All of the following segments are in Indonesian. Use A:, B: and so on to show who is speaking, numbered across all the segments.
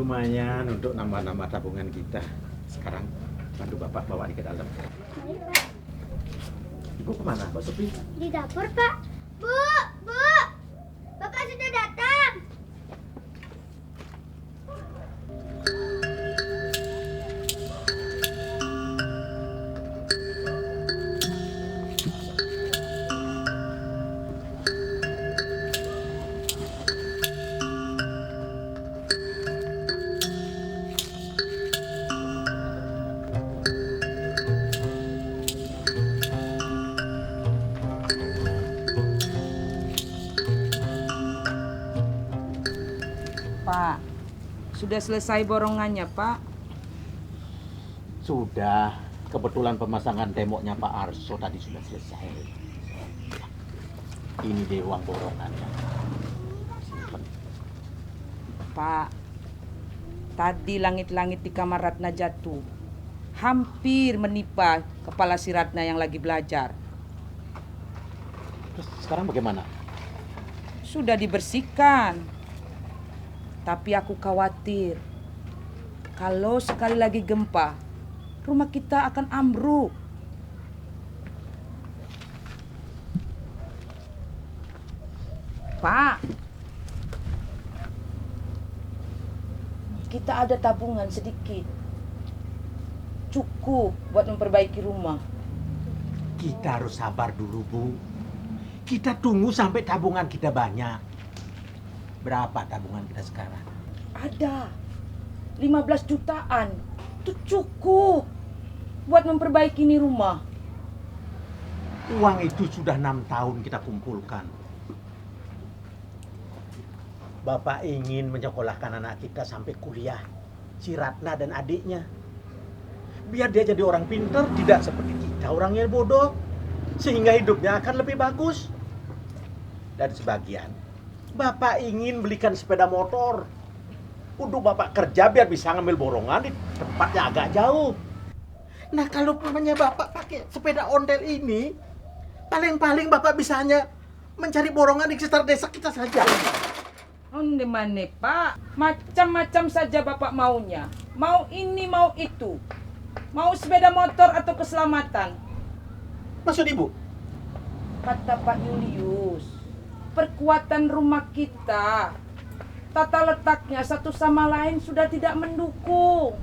A: lumayan untuk nambah-nambah tabungan kita. Sekarang bantu Bapak bawa ke dalam.
B: Baik, Pak.
A: Ibu kemana, Pak Sopi?
B: Di dapur, Pak. Bu, Bu. Bapak sudah datang.
C: Pak, sudah selesai borongannya, Pak?
A: Sudah. Kebetulan pemasangan temboknya Pak Arso tadi sudah selesai. Ini deh uang borongannya. Simpen.
C: Pak, tadi langit-langit di kamar Ratna jatuh. Hampir menimpa kepala si Ratna yang lagi belajar.
A: Terus sekarang bagaimana?
C: Sudah dibersihkan. Tapi aku khawatir. Kalau sekali lagi gempa, rumah kita akan ambruk. Pak, kita ada tabungan sedikit. Cukup buat memperbaiki rumah.
A: Kita harus sabar dulu, Bu. Kita tunggu sampai tabungan kita banyak. Berapa tabungan kita sekarang?
C: Ada 15 jutaan. Itu cukup buat memperbaiki ini rumah.
A: Uang itu sudah 6 tahun kita kumpulkan. Bapak ingin menyekolahkan anak kita sampai kuliah. Si Ratna dan adiknya. Biar dia jadi orang pintar, tidak seperti kita orangnya bodoh. Sehingga hidupnya akan lebih bagus. Dan sebagian, Bapak ingin belikan sepeda motor. Untuk Bapak kerja biar bisa ngambil borongan di tempat yang agak jauh. Nah kalau namanya Bapak pakai sepeda ondel ini, paling-paling Bapak bisa hanya mencari borongan di sekitar desa kita saja.
C: Onde mana, Pak? Macam-macam saja Bapak maunya. Mau ini, mau itu. Mau sepeda motor atau keselamatan.
A: Maksud Ibu?
C: Kata Pak Julius, perkuatan rumah kita, tata letaknya satu sama lain sudah tidak mendukung.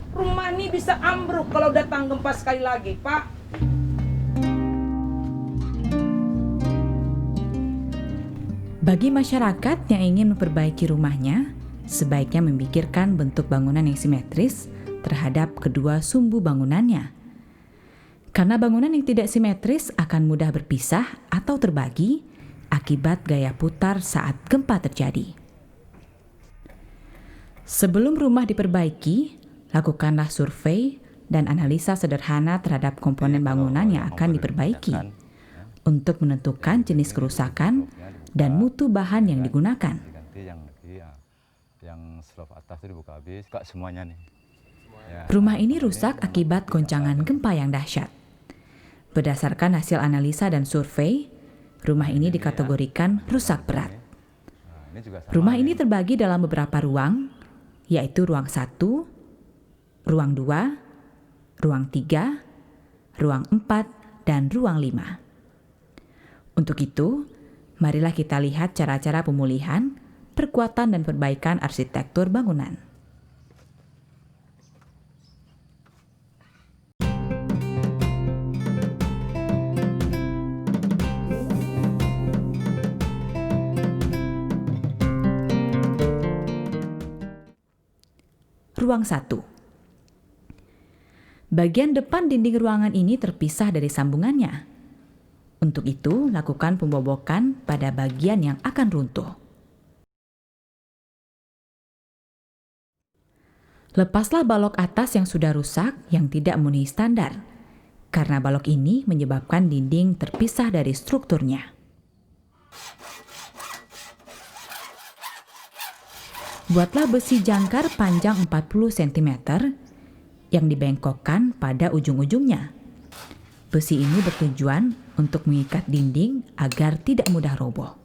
C: Rumah ini bisa ambruk kalau datang gempa sekali lagi, Pak.
D: Bagi masyarakat yang ingin memperbaiki rumahnya, sebaiknya memikirkan bentuk bangunan yang simetris terhadap kedua sumbu bangunannya. Karena bangunan yang tidak simetris akan mudah berpisah atau terbagi akibat gaya putar saat gempa terjadi. Sebelum rumah diperbaiki, lakukanlah survei dan analisa sederhana terhadap komponen bangunan yang akan diperbaiki untuk menentukan jenis kerusakan dan mutu bahan yang digunakan.
E: Yang slop atas itu dibuka habis, kak semuanya nih.
D: Rumah ini rusak akibat goncangan gempa yang dahsyat. Berdasarkan hasil analisa dan survei, rumah ini dikategorikan rusak berat. Rumah ini terbagi dalam beberapa ruang, yaitu ruang 1, ruang 2, ruang 3, ruang 4, dan ruang 5. Untuk itu, marilah kita lihat cara-cara pemulihan, perkuatan dan perbaikan arsitektur bangunan. Ruang 1. Bagian depan dinding ruangan ini terpisah dari sambungannya. Untuk itu, lakukan pembobokan pada bagian yang akan runtuh. Lepaslah balok atas yang sudah rusak yang tidak memenuhi standar, karena balok ini menyebabkan dinding terpisah dari strukturnya. Buatlah besi jangkar panjang 40 cm yang dibengkokkan pada ujung-ujungnya. Besi ini bertujuan untuk mengikat dinding agar tidak mudah roboh.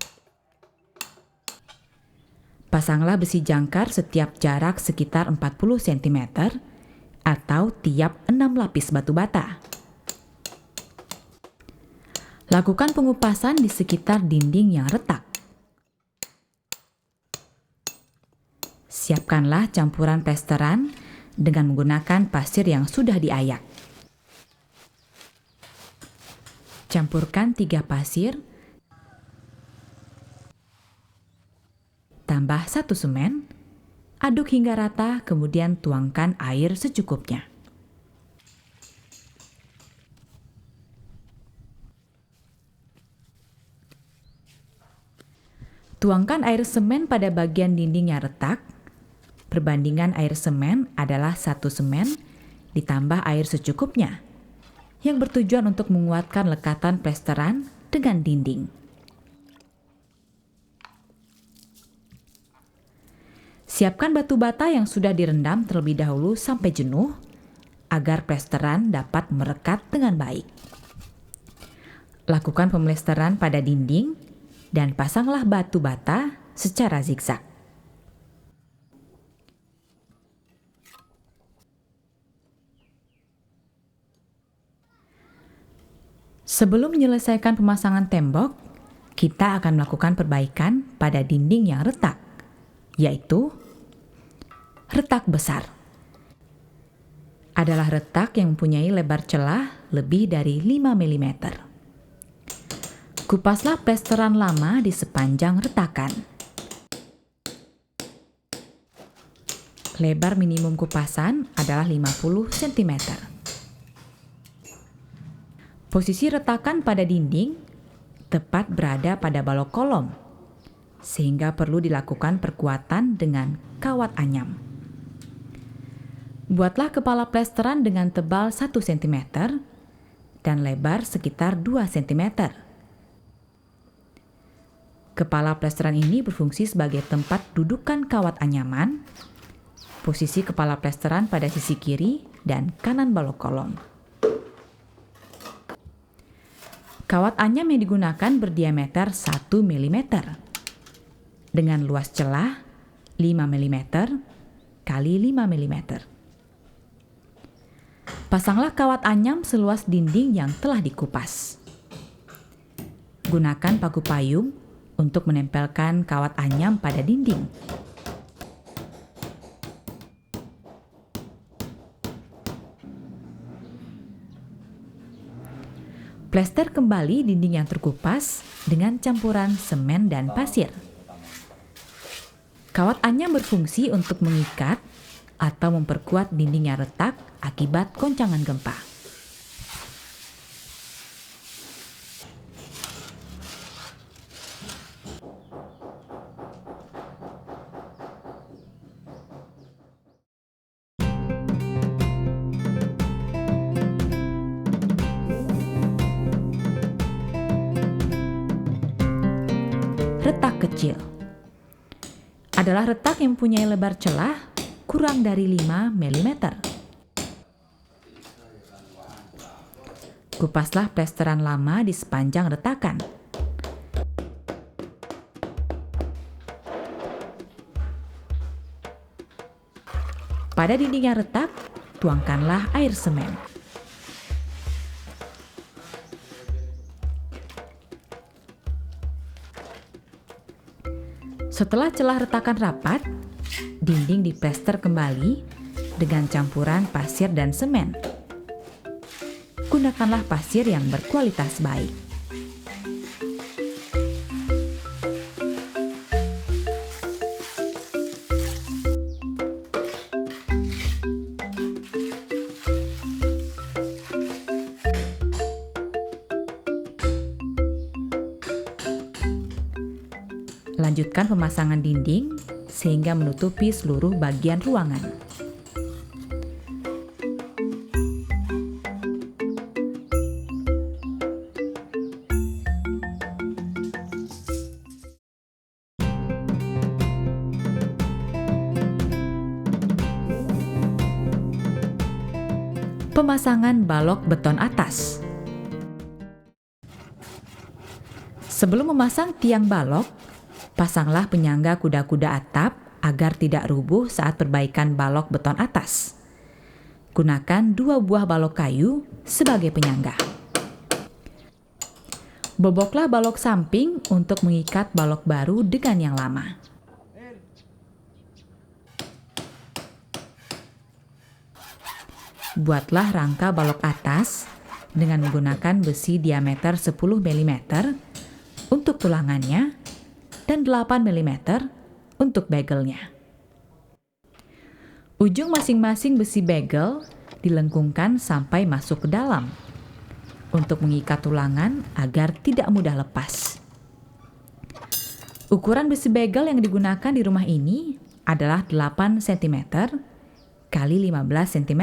D: Pasanglah besi jangkar setiap jarak sekitar 40 cm atau tiap 6 lapis batu bata. Lakukan pengupasan di sekitar dinding yang retak. Siapkanlah campuran plesteran dengan menggunakan pasir yang sudah diayak. Campurkan 3 pasir, tambah 1 semen, aduk hingga rata, kemudian tuangkan air secukupnya. Tuangkan air semen pada bagian dinding yang retak. Perbandingan air semen adalah 1 semen ditambah air secukupnya, yang bertujuan untuk menguatkan lekatan plesteran dengan dinding. Siapkan batu bata yang sudah direndam terlebih dahulu sampai jenuh, agar plesteran dapat merekat dengan baik. Lakukan pemlesteran pada dinding, dan pasanglah batu bata secara zigzag. Sebelum menyelesaikan pemasangan tembok, kita akan melakukan perbaikan pada dinding yang retak, yaitu retak besar. Adalah retak yang mempunyai lebar celah lebih dari 5 mm. Kupaslah plesteran lama di sepanjang retakan. Lebar minimum kupasan adalah 50 cm. Posisi retakan pada dinding tepat berada pada balok kolom, sehingga perlu dilakukan perkuatan dengan kawat anyam. Buatlah kepala plesteran dengan tebal 1 cm dan lebar sekitar 2 cm. Kepala plesteran ini berfungsi sebagai tempat dudukan kawat anyaman, posisi kepala plesteran pada sisi kiri dan kanan balok kolom. Kawat anyam yang digunakan berdiameter 1 mm dengan luas celah 5 mm kali 5 mm. Pasanglah kawat anyam seluas dinding yang telah dikupas. Gunakan paku payung untuk menempelkan kawat anyam pada dinding. Plester kembali dinding yang terkupas dengan campuran semen dan pasir. Kawat anyam berfungsi untuk mengikat atau memperkuat dinding yang retak akibat goncangan gempa. Retak kecil adalah retak yang mempunyai lebar celah kurang dari 5 mm. Kupaslah plesteran lama di sepanjang retakan. Pada dinding yang retak, tuangkanlah air semen. Setelah celah retakan rapat, dinding diplester kembali dengan campuran pasir dan semen. Gunakanlah pasir yang berkualitas baik. Lanjutkan pemasangan dinding sehingga menutupi seluruh bagian ruangan. Pemasangan balok beton atas. Sebelum memasang tiang balok, Pasanglah penyangga kuda-kuda atap agar tidak rubuh saat perbaikan balok beton atas. Gunakan 2 buah balok kayu sebagai penyangga. Boboklah balok samping untuk mengikat balok baru dengan yang lama. Buatlah rangka balok atas dengan menggunakan besi diameter 10 mm untuk tulangannya dan 8 mm untuk begelnya. Ujung masing-masing besi begel dilengkungkan sampai masuk ke dalam untuk mengikat tulangan agar tidak mudah lepas. Ukuran besi begel yang digunakan di rumah ini adalah 8 cm kali 15 cm.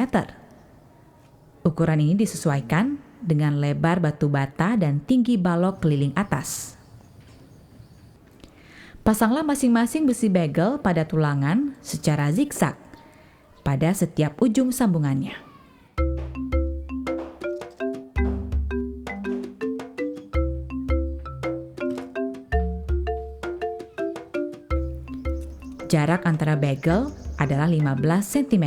D: Ukuran ini disesuaikan dengan lebar batu bata dan tinggi balok keliling atas. Pasanglah masing-masing besi begel pada tulangan secara zigzag pada setiap ujung sambungannya. Jarak antara begel adalah 15 cm.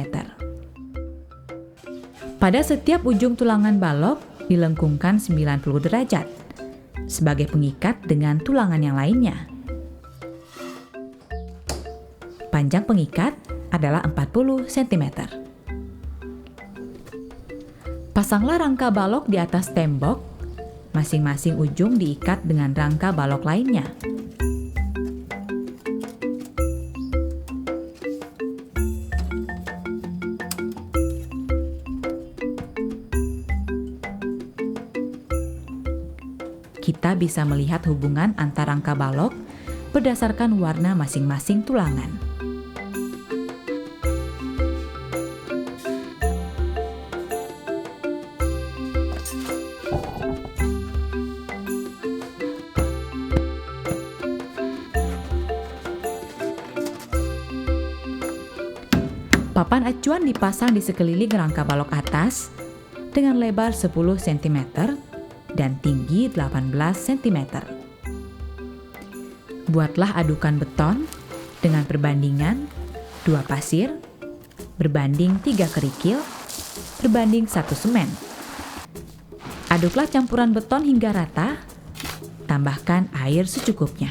D: Pada setiap ujung tulangan balok dilengkungkan 90 derajat sebagai pengikat dengan tulangan yang lainnya. Panjang pengikat adalah 40 cm. Pasanglah rangka balok di atas tembok, masing-masing ujung diikat dengan rangka balok lainnya. Kita bisa melihat hubungan antar rangka balok berdasarkan warna masing-masing tulangan. Papan acuan dipasang di sekeliling rangka balok atas dengan lebar 10 cm dan tinggi 18 cm. Buatlah adukan beton dengan perbandingan 2 pasir berbanding 3 kerikil berbanding 1 semen. Aduklah campuran beton hingga rata, tambahkan air secukupnya.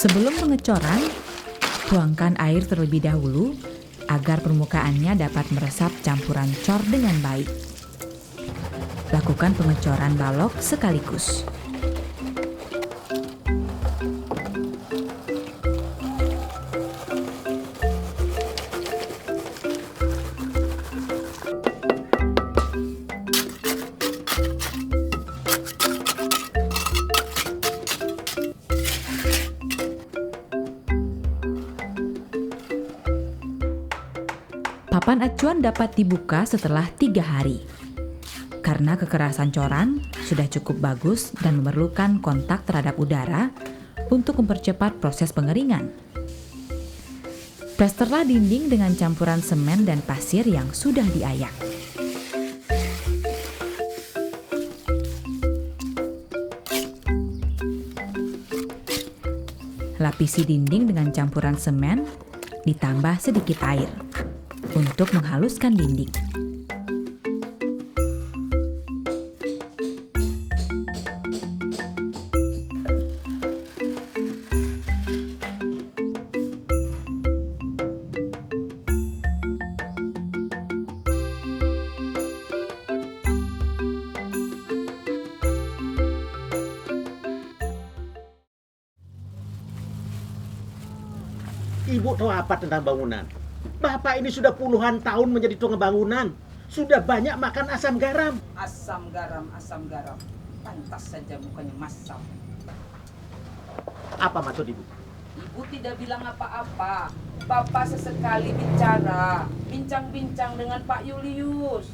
D: Sebelum pengecoran, tuangkan air terlebih dahulu agar permukaannya dapat meresap campuran cor dengan baik. Lakukan pengecoran balok sekaligus. Papan acuan dapat dibuka setelah 3 hari. Karena kekerasan coran sudah cukup bagus dan memerlukan kontak terhadap udara untuk mempercepat proses pengeringan. Plasterlah dinding dengan campuran semen dan pasir yang sudah diayak. Lapisi dinding dengan campuran semen, ditambah sedikit air untuk menghaluskan dinding.
A: Ibu tahu apa tentang bangunan? Bapak ini sudah puluhan tahun menjadi tukang bangunan. Sudah banyak makan asam garam.
C: Asam garam. Pantas saja mukanya masam.
A: Apa maksud ibu?
C: Ibu tidak bilang apa-apa. Bapak sesekali bicara, bincang-bincang dengan Pak Julius.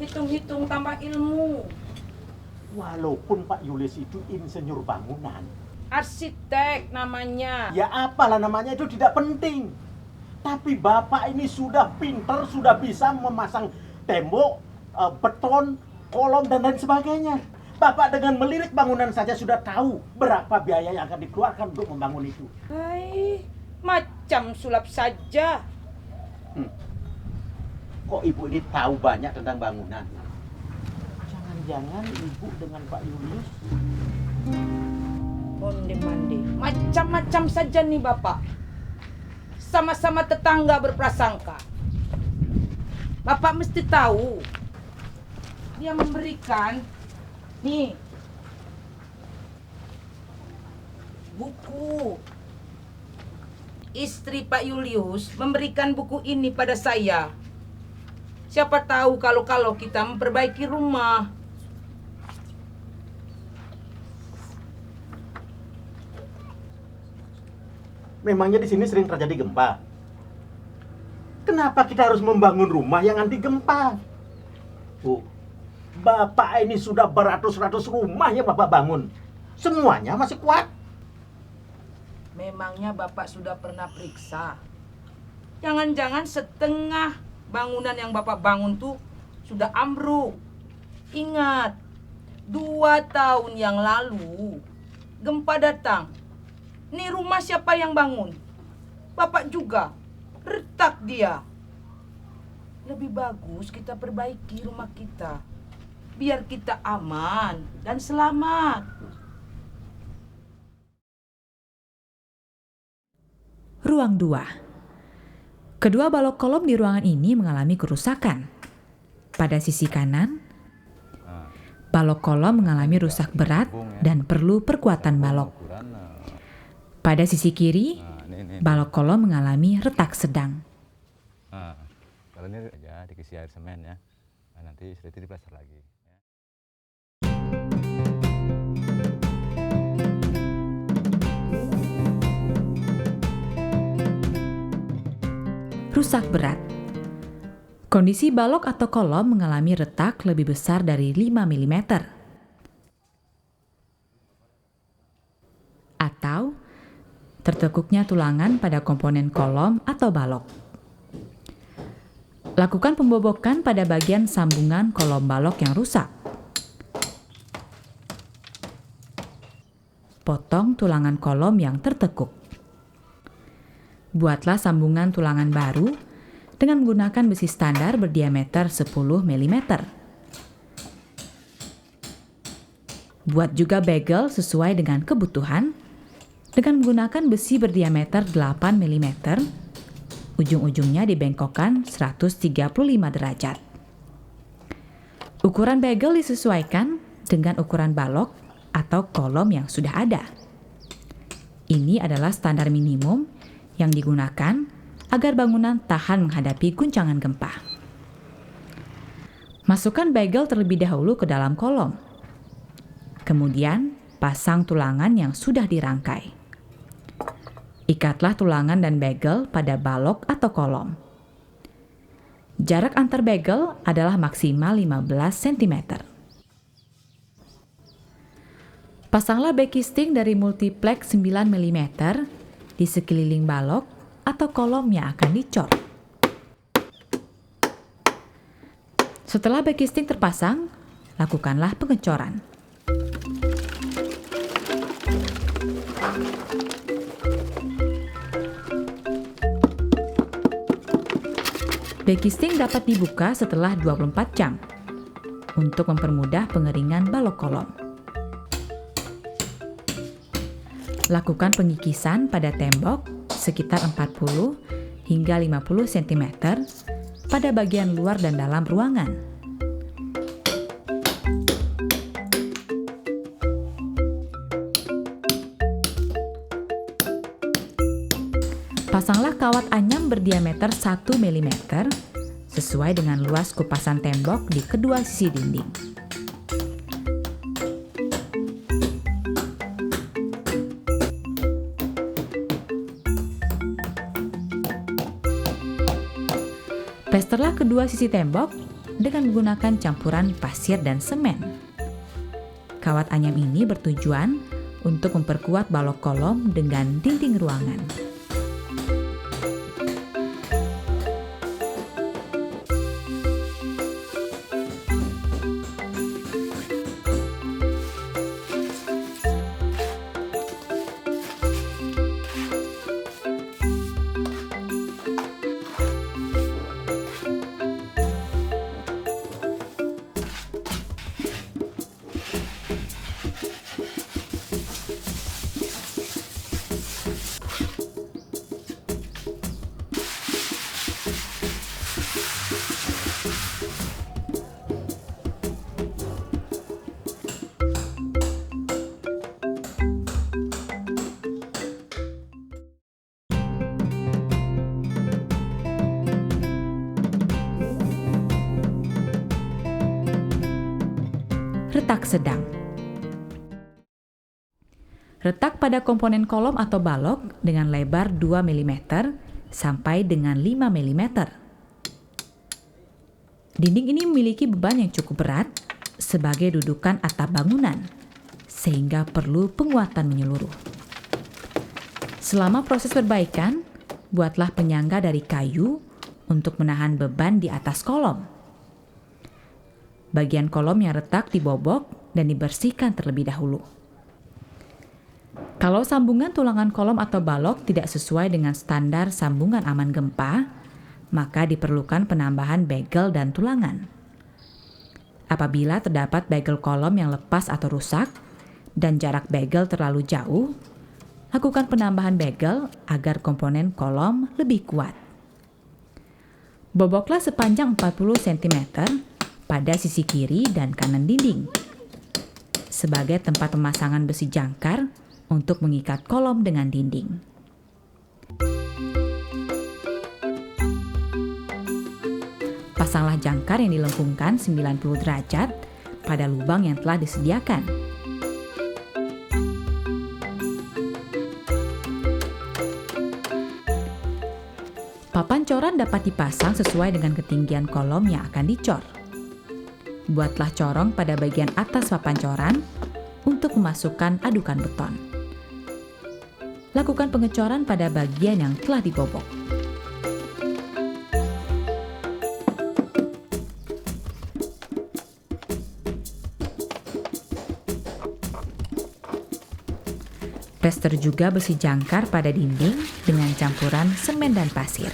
C: Hitung-hitung tambah ilmu.
A: Walaupun Pak Yulis itu insinyur bangunan,
C: Arsitek namanya.
A: Ya apalah namanya itu tidak penting. Tapi bapak ini sudah pinter, sudah bisa memasang tembok, beton, kolom dan lain sebagainya. Bapak dengan melirik bangunan saja sudah tahu berapa biaya yang akan dikeluarkan untuk membangun itu.
C: Hai, macam sulap saja.
A: Kok ibu ini tahu banyak tentang bangunan? Jangan-jangan ibu dengan Pak Julius.
C: Onde-mande, macam-macam saja nih Bapak. Sama-sama tetangga berprasangka. Bapak mesti tahu. Dia memberikan nih buku. Istri Pak Julius memberikan buku ini pada saya. Siapa tahu kalau kita memperbaiki rumah.
A: Memangnya di sini sering terjadi gempa? Kenapa kita harus membangun rumah yang anti gempa? Bu, Bapak ini sudah beratus-ratus rumah yang Bapak bangun. Semuanya masih kuat.
C: Memangnya Bapak sudah pernah periksa? Jangan-jangan setengah bangunan yang Bapak bangun tuh sudah ambruk. Ingat, 2 tahun yang lalu gempa datang. Ini rumah siapa yang bangun? Bapak juga. Retak dia. Lebih bagus kita perbaiki rumah kita. Biar kita aman dan selamat.
D: Ruang 2. Kedua balok kolom di ruangan ini mengalami kerusakan. Pada sisi kanan, balok kolom mengalami rusak berat dan perlu perkuatan balok. Pada sisi kiri, balok kolom mengalami retak sedang.
E: Nah, kalau ini aja dikasih air semen ya. Nah, nanti setelah itu diplaster lagi.
D: Rusak berat. Kondisi balok atau kolom mengalami retak lebih besar dari 5 mm. Atau tertekuknya tulangan pada komponen kolom atau balok. Lakukan pembobokan pada bagian sambungan kolom balok yang rusak. Potong tulangan kolom yang tertekuk. Buatlah sambungan tulangan baru dengan menggunakan besi standar berdiameter 10 mm. Buat juga bagel sesuai dengan kebutuhan dengan menggunakan besi berdiameter 8 mm, ujung-ujungnya dibengkokkan 135 derajat. Ukuran bagel disesuaikan dengan ukuran balok atau kolom yang sudah ada. Ini adalah standar minimum yang digunakan agar bangunan tahan menghadapi guncangan gempa. Masukkan bagel terlebih dahulu ke dalam kolom. Kemudian, pasang tulangan yang sudah dirangkai. Ikatlah tulangan dan bagel pada balok atau kolom. Jarak antar bagel adalah maksimal 15 cm. Pasanglah backing dari multiplex 9 mm di sekeliling balok atau kolom yang akan dicor. Setelah backing terpasang, lakukanlah pengecoran. Backing dapat dibuka setelah 24 jam untuk mempermudah pengeringan balok kolom. Lakukan pengikisan pada tembok sekitar 40 hingga 50 cm pada bagian luar dan dalam ruangan. Pasanglah kawat anyam berdiameter 1 mm sesuai dengan luas kupasan tembok di kedua sisi dinding. Plasterlah kedua sisi tembok dengan menggunakan campuran pasir dan semen. Kawat anyam ini bertujuan untuk memperkuat balok kolom dengan dinding ruangan. Retak sedang. Retak pada komponen kolom atau balok dengan lebar 2 mm sampai dengan 5 mm. Dinding ini memiliki beban yang cukup berat sebagai dudukan atap bangunan, sehingga perlu penguatan menyeluruh. Selama proses perbaikan, buatlah penyangga dari kayu untuk menahan beban di atas kolom. Bagian kolom yang retak dibobok dan dibersihkan terlebih dahulu. Kalau sambungan tulangan kolom atau balok tidak sesuai dengan standar sambungan aman gempa, maka diperlukan penambahan bagel dan tulangan. Apabila terdapat bagel kolom yang lepas atau rusak dan jarak bagel terlalu jauh, lakukan penambahan bagel agar komponen kolom lebih kuat. Boboklah sepanjang 40 cm pada sisi kiri dan kanan dinding sebagai tempat pemasangan besi jangkar untuk mengikat kolom dengan dinding. Pasanglah jangkar yang dilengkungkan 90 derajat pada lubang yang telah disediakan. Papan coran dapat dipasang sesuai dengan ketinggian kolom yang akan dicor. Buatlah corong pada bagian atas papan coran untuk memasukkan adukan beton. Lakukan pengecoran pada bagian yang telah dibobok. Plester juga besi jangkar pada dinding dengan campuran semen dan pasir.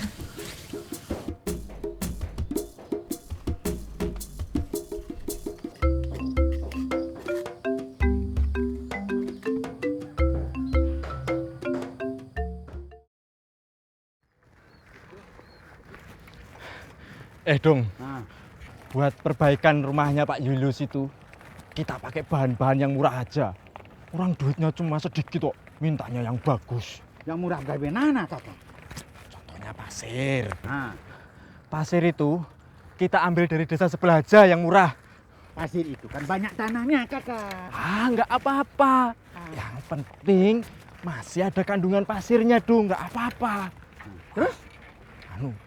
F: Dong, buat perbaikan rumahnya Pak Julius itu, kita pakai bahan-bahan yang murah aja. Orang duitnya cuma sedikit kok, mintanya yang bagus.
G: Yang murah bagaimana, Kakak?
F: Contohnya pasir. Pasir itu kita ambil dari desa sebelah aja yang murah.
G: Pasir itu kan banyak tanahnya, Kakak.
F: Nggak apa-apa. Yang penting masih ada kandungan pasirnya dong, nggak apa-apa.
G: Terus?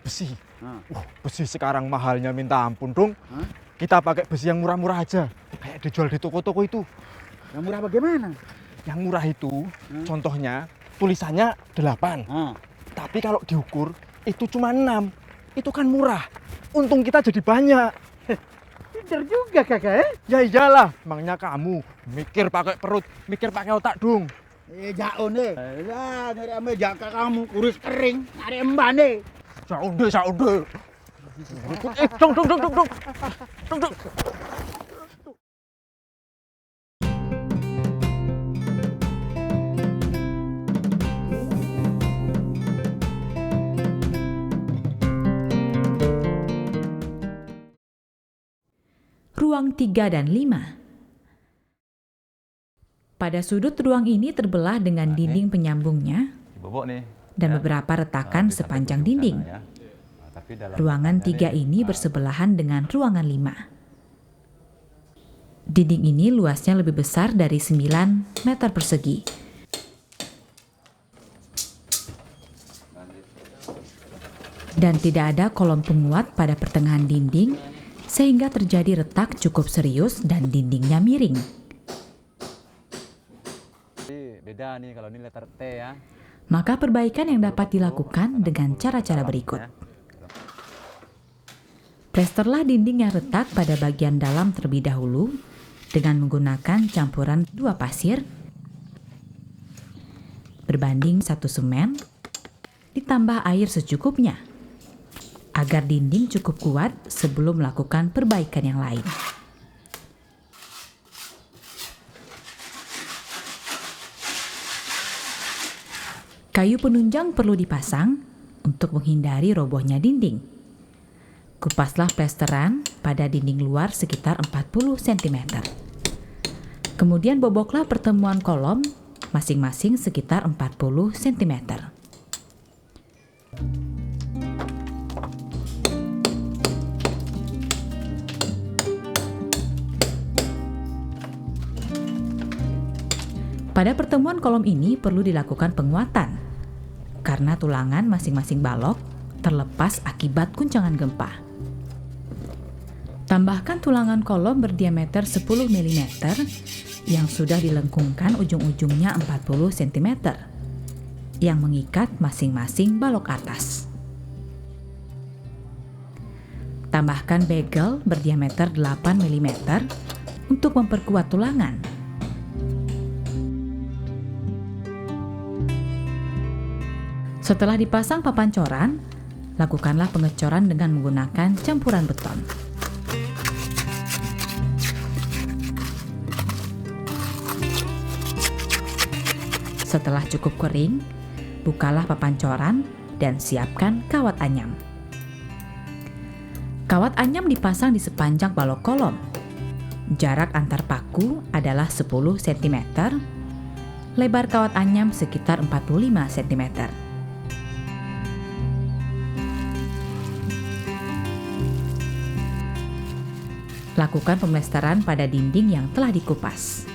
F: Besi. Besi sekarang mahalnya minta ampun dong. Kita pakai besi yang murah-murah aja, kayak dijual di toko-toko itu.
G: Yang murah bagaimana?
F: Yang murah itu, contohnya tulisannya 8. Tapi kalau diukur itu cuma 6. Itu kan murah. Untung kita jadi banyak.
G: Pinter juga, Kakak, eh?
F: Ya iyalah, emangnya kamu mikir pakai perut, mikir pakai otak dong.
G: Jauh nih. Ya, dari ame jangka kamu kurus kering, dari emban nih.
F: Saude. Dong.
D: Ruang 3 dan 5. Pada sudut ruang ini terbelah dengan dinding penyambungnya dan beberapa retakan sepanjang dinding. Ruangan 3 ini bersebelahan dengan ruangan 5. Dinding ini luasnya lebih besar dari 9 meter persegi. Dan tidak ada kolom penguat pada pertengahan dinding, sehingga terjadi retak cukup serius dan dindingnya miring.
E: Beda nih kalau ini letter T ya.
D: Maka perbaikan yang dapat dilakukan dengan cara-cara berikut. Plesterlah dinding yang retak pada bagian dalam terlebih dahulu dengan menggunakan campuran 2 pasir berbanding 1 semen ditambah air secukupnya agar dinding cukup kuat sebelum melakukan perbaikan yang lain. Kayu penunjang perlu dipasang untuk menghindari robohnya dinding. Kupaslah plesteran pada dinding luar sekitar 40 cm. Kemudian boboklah pertemuan kolom masing-masing sekitar 40 cm. Pada pertemuan kolom ini perlu dilakukan penguatan karena tulangan masing-masing balok terlepas akibat guncangan gempa. Tambahkan tulangan kolom berdiameter 10 mm yang sudah dilengkungkan ujung-ujungnya 40 cm yang mengikat masing-masing balok atas. Tambahkan bagel berdiameter 8 mm untuk memperkuat tulangan. Setelah dipasang papan coran, lakukanlah pengecoran dengan menggunakan campuran beton. Setelah cukup kering, bukalah papan coran dan siapkan kawat anyam. Kawat anyam dipasang di sepanjang balok kolom. Jarak antar paku adalah 10 cm. Lebar kawat anyam sekitar 45 cm. Lakukan pemlesteran pada dinding yang telah dikupas.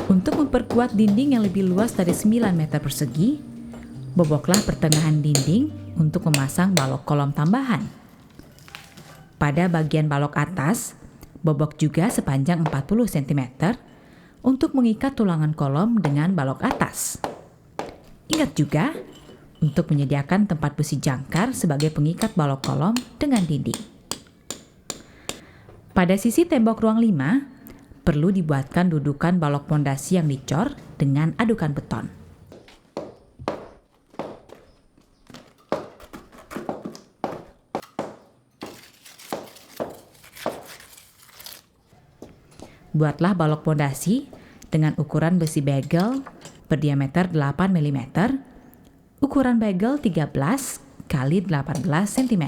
D: Untuk memperkuat dinding yang lebih luas dari 9 meter persegi, boboklah pertengahan dinding untuk memasang balok kolom tambahan. Pada bagian balok atas, bobok juga sepanjang 40 cm untuk mengikat tulangan kolom dengan balok atas. Ingat juga untuk menyediakan tempat besi jangkar sebagai pengikat balok kolom dengan dinding. Pada sisi tembok ruang 5, perlu dibuatkan dudukan balok pondasi yang dicor dengan adukan beton. Buatlah balok pondasi dengan ukuran besi bagel berdiameter 8 mm, ukuran bagel 13 x 18 cm.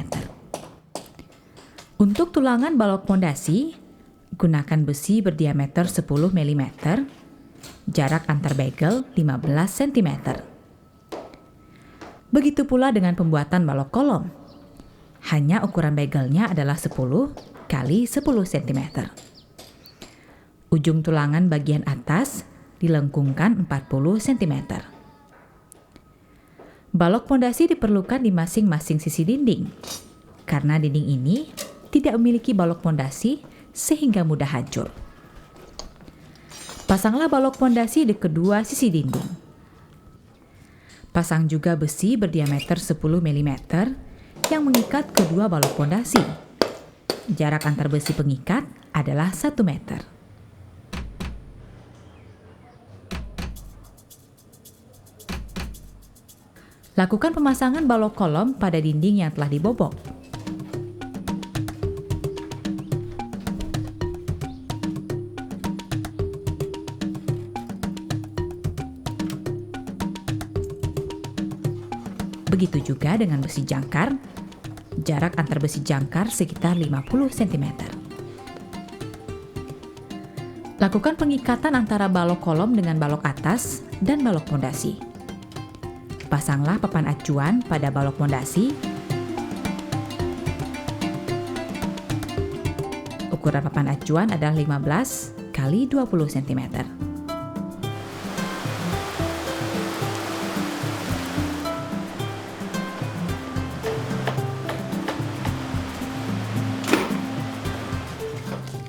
D: Untuk tulangan balok pondasi, gunakan besi berdiameter 10 mm, jarak antar bagel 15 cm. Begitu pula dengan pembuatan balok kolom. Hanya ukuran bagelnya adalah 10 x 10 cm. Ujung tulangan bagian atas dilengkungkan 40 cm. Balok pondasi diperlukan di masing-masing sisi dinding, karena dinding ini tidak memiliki balok pondasi sehingga mudah hancur. Pasanglah balok pondasi di kedua sisi dinding. Pasang juga besi berdiameter 10 mm yang mengikat kedua balok pondasi. Jarak antar besi pengikat adalah 1 meter. Lakukan pemasangan balok kolom pada dinding yang telah dibobok. Begitu juga dengan besi jangkar. Jarak antar besi jangkar sekitar 50 cm. Lakukan pengikatan antara balok kolom dengan balok atas dan balok pondasi. Pasanglah papan acuan pada balok pondasi. Ukuran papan acuan adalah 15 x kali 20 cm.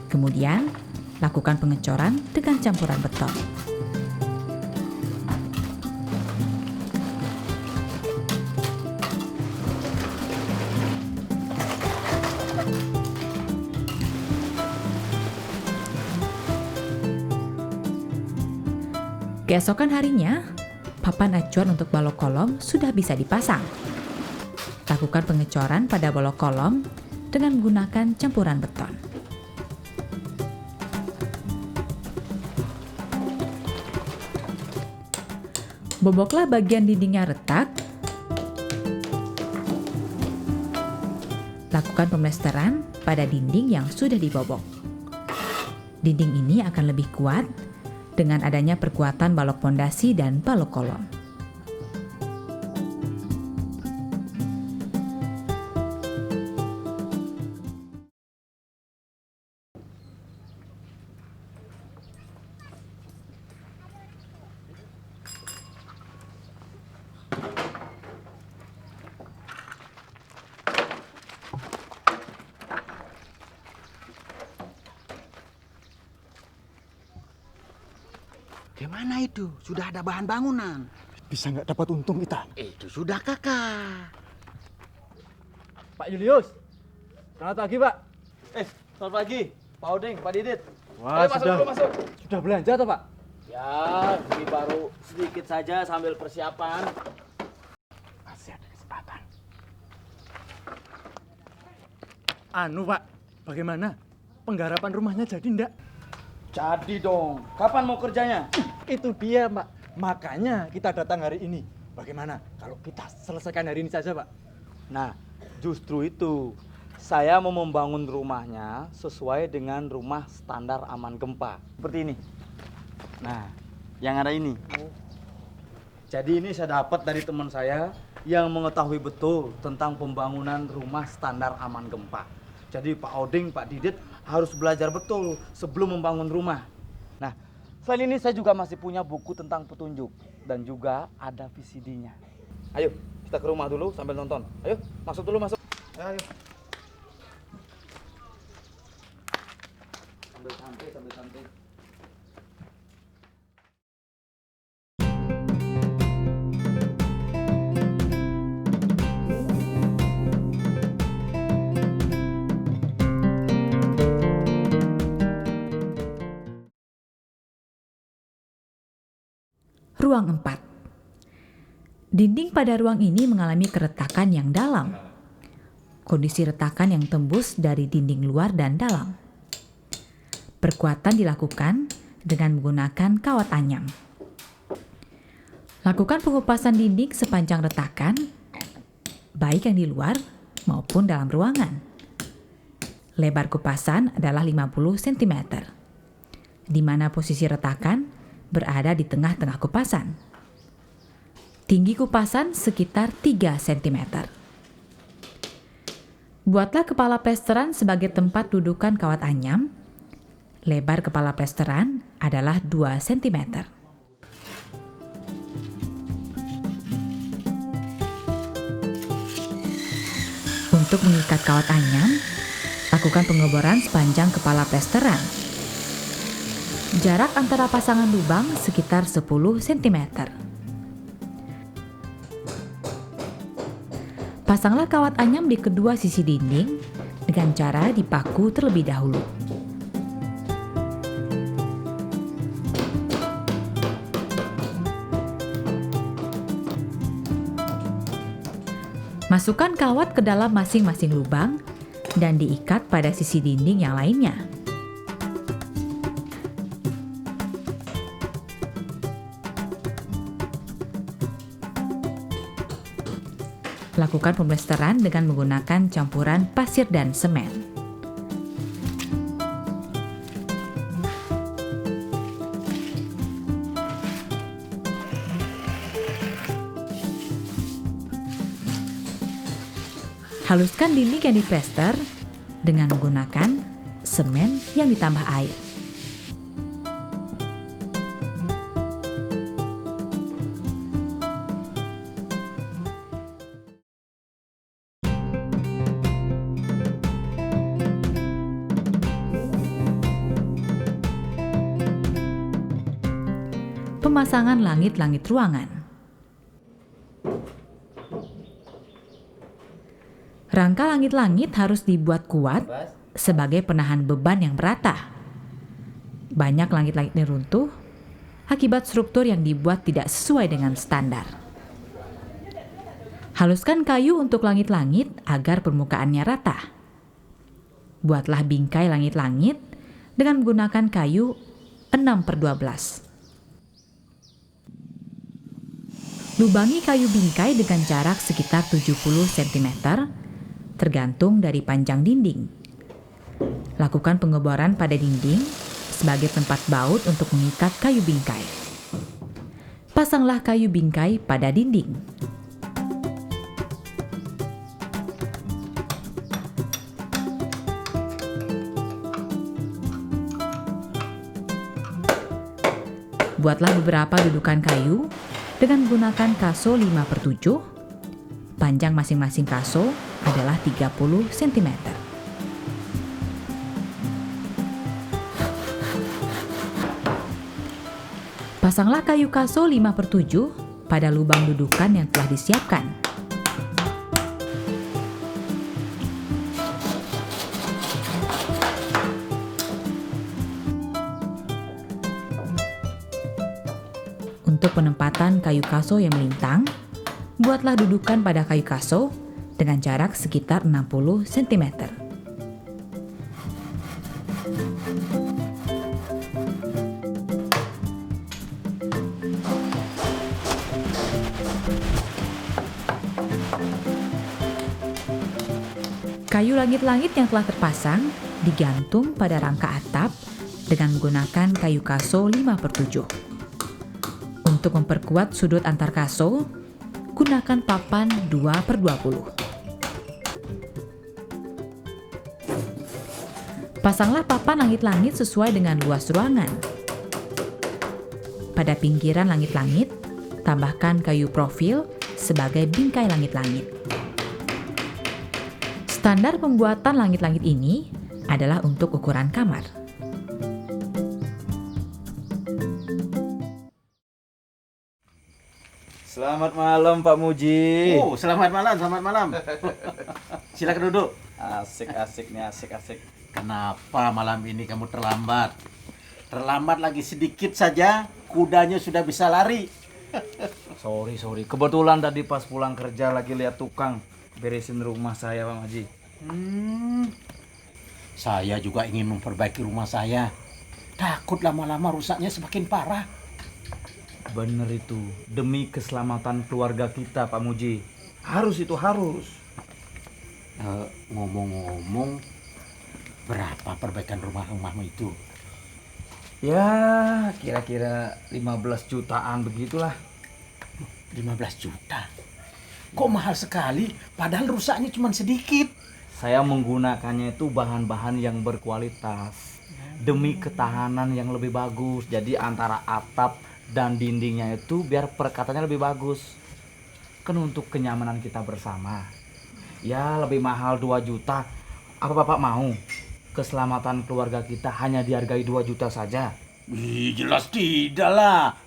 D: Kemudian, lakukan pengecoran dengan campuran beton. Keesokan harinya, papan acuan untuk balok kolom sudah bisa dipasang. Lakukan pengecoran pada balok kolom dengan menggunakan campuran beton. Boboklah bagian dinding yang retak. Lakukan pemlesteran pada dinding yang sudah dibobok. Dinding ini akan lebih kuat dengan adanya perkuatan balok pondasi dan balok kolom.
G: Gimana itu? Sudah ada bahan bangunan?
F: Bisa nggak dapat untung kita?
G: Itu sudah kakak.
F: Pak Julius, selamat pagi Pak.
A: Selamat pagi, Pak Odeng, Pak Didit.
F: Wah,
H: Masuk.
F: sudah belanja toh Pak?
H: Ya, ini baru sedikit saja sambil persiapan.
F: Masih ada kesempatan. Anu Pak, bagaimana? Penggarapan rumahnya jadi ndak?
H: Jadi dong, kapan mau kerjanya?
F: Itu dia Pak, makanya kita datang hari ini. Bagaimana kalau kita selesaikan hari ini saja Pak?
H: Nah, justru itu. Saya mau membangun rumahnya sesuai dengan rumah standar aman gempa. Seperti ini. Nah, yang ada ini. Jadi ini saya dapat dari teman saya yang mengetahui betul tentang pembangunan rumah standar aman gempa. Jadi Pak Odeng, Pak Didit harus belajar betul sebelum membangun rumah. Nah, selain ini saya juga masih punya buku tentang petunjuk dan juga ada VCD-nya. Ayo, kita ke rumah dulu sambil nonton. Ayo, masuk dulu, masuk. Ayo. Sambil santai.
D: Ruang 4. Dinding pada ruang ini mengalami keretakan yang dalam. Kondisi retakan yang tembus dari dinding luar dan dalam. Perkuatan dilakukan dengan menggunakan kawat anyam. Lakukan pengupasan dinding sepanjang retakan, baik yang di luar maupun dalam ruangan. Lebar kupasan adalah 50 cm, di mana posisi retakan berada di tengah-tengah kupasan. Tinggi kupasan sekitar 3 cm. Buatlah kepala plesteran sebagai tempat dudukan kawat anyam. Lebar kepala plesteran adalah 2 cm. Untuk mengikat kawat anyam, lakukan pengeboran sepanjang kepala plesteran. Jarak antara pasangan lubang sekitar 10 cm. Pasanglah kawat anyam di kedua sisi dinding dengan cara dipaku terlebih dahulu. Masukkan kawat ke dalam masing-masing lubang dan diikat pada sisi dinding yang lainnya. Lakukan pemlesteran dengan menggunakan campuran pasir dan semen. Haluskan dinding yang diplester dengan menggunakan semen yang ditambah air. Pemasangan langit-langit ruangan. Rangka langit-langit harus dibuat kuat sebagai penahan beban yang merata. Banyak langit-langit ini runtuh akibat struktur yang dibuat tidak sesuai dengan standar. Haluskan kayu untuk langit-langit agar permukaannya rata. Buatlah bingkai langit-langit dengan menggunakan kayu 6/12. Lubangi kayu bingkai dengan jarak sekitar 70 cm, tergantung dari panjang dinding. Lakukan pengeboran pada dinding sebagai tempat baut untuk mengikat kayu bingkai. Pasanglah kayu bingkai pada dinding. Buatlah beberapa dudukan kayu dengan menggunakan kaso 5/7. Panjang masing-masing kaso adalah 30 cm. Pasanglah kayu kaso 5/7 pada lubang dudukan yang telah disiapkan. Untuk penempatan kayu kaso yang melintang, buatlah dudukan pada kayu kaso dengan jarak sekitar 60 cm. Kayu langit-langit yang telah terpasang digantung pada rangka atap dengan menggunakan kayu kaso 5/7. Untuk memperkuat sudut antar kaso, gunakan papan 2/20. Pasanglah papan langit-langit sesuai dengan luas ruangan. Pada pinggiran langit-langit, tambahkan kayu profil sebagai bingkai langit-langit. Standar pembuatan langit-langit ini adalah untuk ukuran kamar.
H: Selamat malam Pak Muji.
A: Oh, selamat malam. Silakan duduk.
H: Asik nih, asik.
A: Kenapa malam ini kamu terlambat? Terlambat lagi sedikit saja, kudanya sudah bisa lari.
H: Sorry. Kebetulan tadi pas pulang kerja lagi lihat tukang beresin rumah saya, Pak Muji.
A: Saya juga ingin memperbaiki rumah saya. Takut lama-lama rusaknya semakin parah.
H: Bener itu, demi keselamatan keluarga kita, Pak Muji. Harus.
A: Ngomong-ngomong, berapa perbaikan rumahmu itu?
H: Ya, kira-kira 15 jutaan begitulah.
A: 15 juta? Kok mahal sekali, padahal rusaknya cuma sedikit.
H: Saya menggunakannya itu bahan-bahan yang berkualitas demi ketahanan yang lebih bagus. Jadi antara atap dan dindingnya itu biar perekatnya lebih bagus. Kan untuk kenyamanan kita bersama. Ya lebih mahal 2 juta. Apa Bapak mau keselamatan keluarga kita hanya dihargai 2 juta saja?
A: Jelas tidak lah.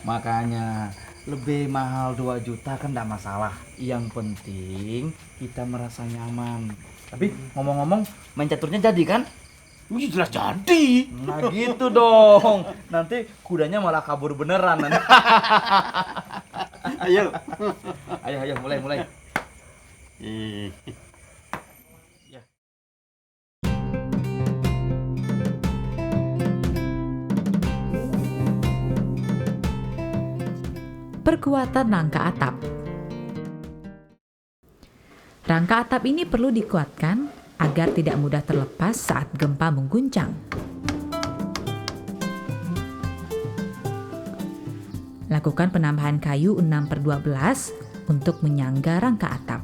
H: Makanya lebih mahal 2 juta kan enggak masalah. Yang penting kita merasa nyaman. Tapi ngomong-ngomong main caturnya jadi kan?
A: Jelas jadi.
H: Nah gitu dong. Nanti kudanya malah kabur beneran.
A: Ayo,
H: mulai.
D: Perkuatan rangka atap. Rangka atap ini perlu dikuatkan agar tidak mudah terlepas saat gempa mengguncang. Lakukan penambahan kayu 6/12 untuk menyangga rangka atap.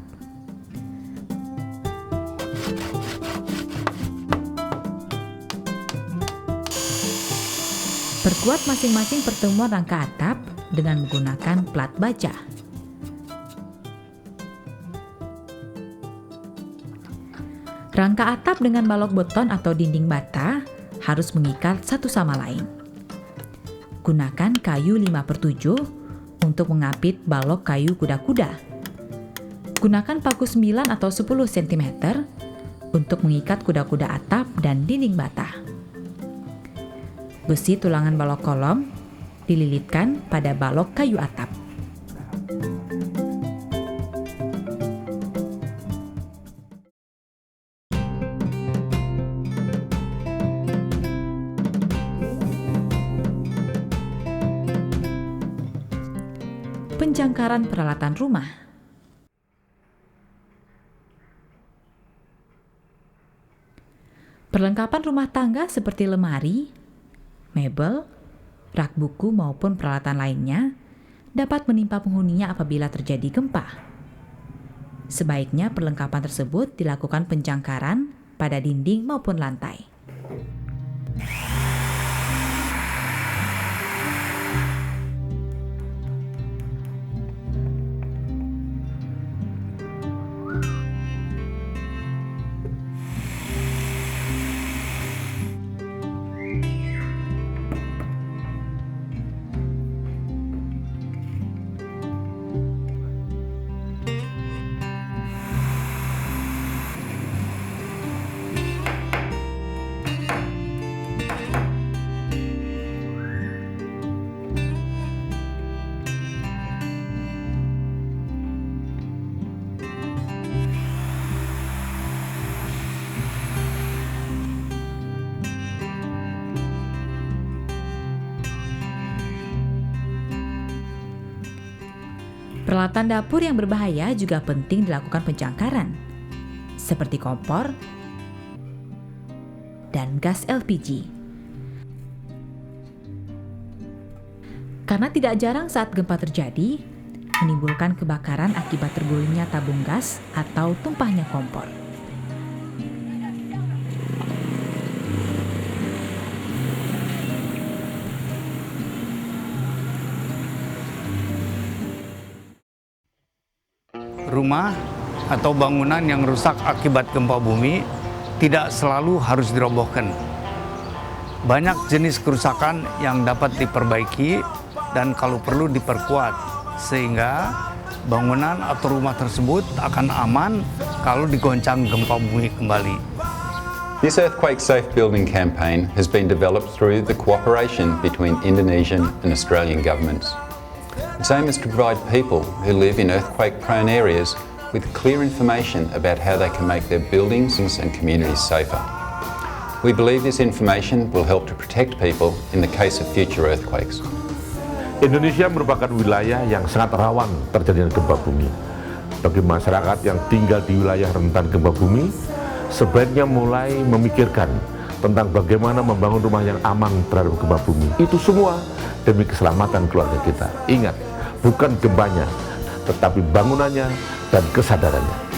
D: Perkuat masing-masing pertemuan rangka atap dengan menggunakan plat baja. Rangka atap dengan balok beton atau dinding bata harus mengikat satu sama lain. Gunakan kayu 5/7 untuk mengapit balok kayu kuda-kuda. Gunakan paku 9 atau 10 cm untuk mengikat kuda-kuda atap dan dinding bata. Besi tulangan balok kolom dililitkan pada balok kayu atap. Penjangkaran peralatan rumah. Perlengkapan rumah tangga seperti lemari, mebel, rak buku maupun peralatan lainnya dapat menimpa penghuninya apabila terjadi gempa. Sebaiknya perlengkapan tersebut dilakukan penjangkaran pada dinding maupun lantai. Peralatan dapur yang berbahaya juga penting dilakukan penjangkaran, seperti kompor dan gas LPG. Karena tidak jarang saat gempa terjadi, menimbulkan kebakaran akibat tergulingnya tabung gas atau tumpahnya kompor.
I: Rumah atau bangunan yang rusak akibat gempa bumi tidak selalu harus dirobohkan. Banyak jenis kerusakan yang dapat diperbaiki dan kalau perlu diperkuat, sehingga bangunan atau rumah tersebut akan aman kalau digoncang gempa bumi kembali.
J: This Earthquake Safe Building campaign has been developed through the cooperation between Indonesian and Australian governments. Its aim is to provide people who live in earthquake-prone areas with clear information about how they can make their buildings and communities safer. We believe this information will help to protect people in the case of future earthquakes.
K: Indonesia merupakan wilayah yang sangat rawan terjadinya gempa bumi. Bagi masyarakat yang tinggal di wilayah rentan gempa bumi, sebaiknya mulai memikirkan tentang bagaimana membangun rumah yang aman terhadap gempa bumi. Itu semua demi keselamatan keluarga kita. Ingat, bukan gempanya, tetapi bangunannya dan kesadarannya.